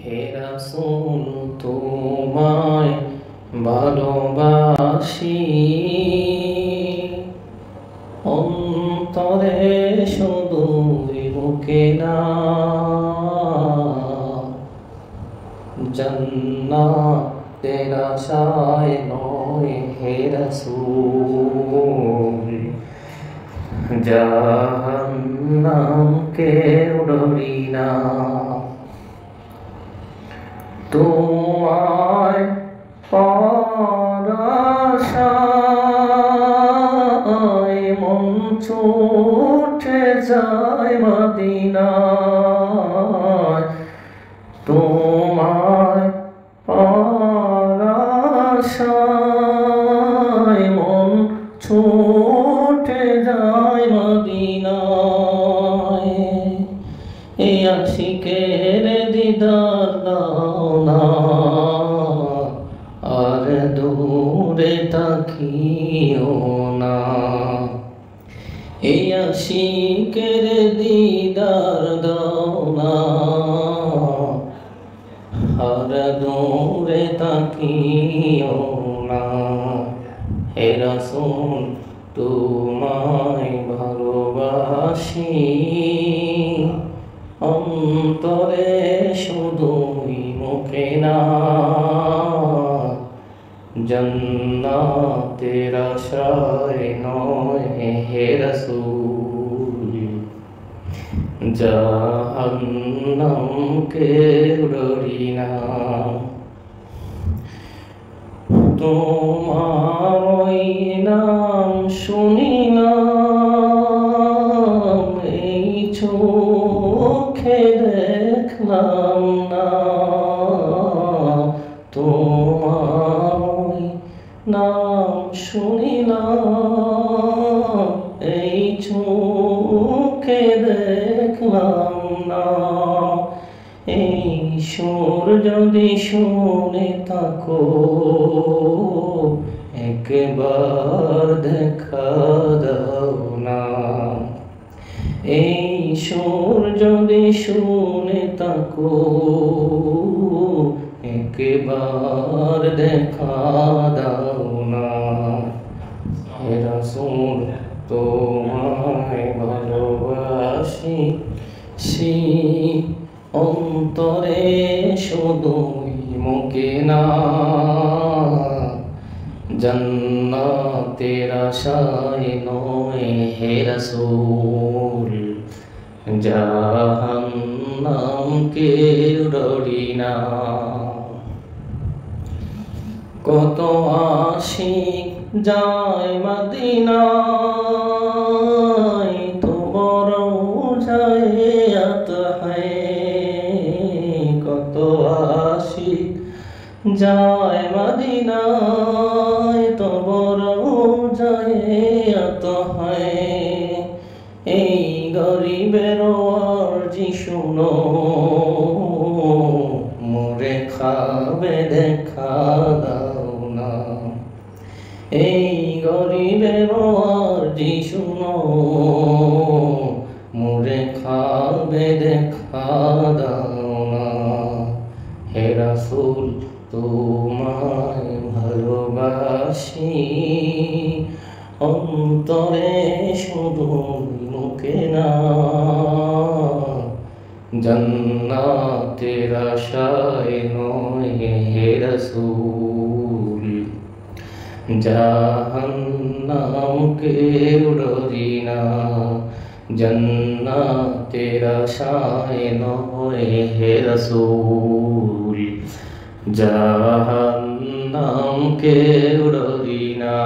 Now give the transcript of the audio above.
হে রাসূল তোমায় ভালোবাসি, অন্তরে শুধুই বুকে না, জান্নাতের আশায় নয় হে রাসূল, জাহান্নামকে ডরি না। তোমায় পাওয়ার আশায় মন ছুটে যায় মদিনায়, তোমায় পাওয়ার আশায় মন ছুটে যায় মদিনায়। এই আশিকের দিদার দাও না, আর দূরে তাকিও না। এই আশিকের দিদার দাও না, আর দূরে তাকিও না। হে রাসূল তোমায় ভালোবাসি, অন্তরে শুধুই মুখে না, জান্নাতের আশায় নয় হে রাসূল, জাহান্নামকে ডরি না। তোমার ওই নাম শুনিলাম, এই চোখে দেখলাম না। তোমার ওই নাম শুনিলাম, এই চোখে দেখলাম না। এই সুর যদি শুনে থাকো, একবার দেখা দাও না। এই সুর যদি শুনে থাকো, একবার দেখা দাও না। হে রাসূল তোমায় ভালোবাসি, অন্তরে শুধুই মুখে না, জান্নাতের আশায় নয় হে রাসূল, জাহান্নামকে ডরি না। কত আশিক যায় মদিনায়, তো বড় জায়েত হ্যায়। কত আশিক যায় মদিনায়, তো বড় জায়েত হ্যায়। এই গরিবের আরজি শুনো, মোরে খাবে দেখা দাও না। এই গরিবের আরজি শুনো, মোরে খাবে দেখা দাও না। হে রাসূল তোমায় ভালোবাসি, অন্তরে শুধুই মুখে না, জান্নাতের আশায় নয় হে রাসূল, জাহান্নামকে ডরি না। জান্নাতের আশায় নয় হে রাসূল, জাহান্নামকে ডরি না।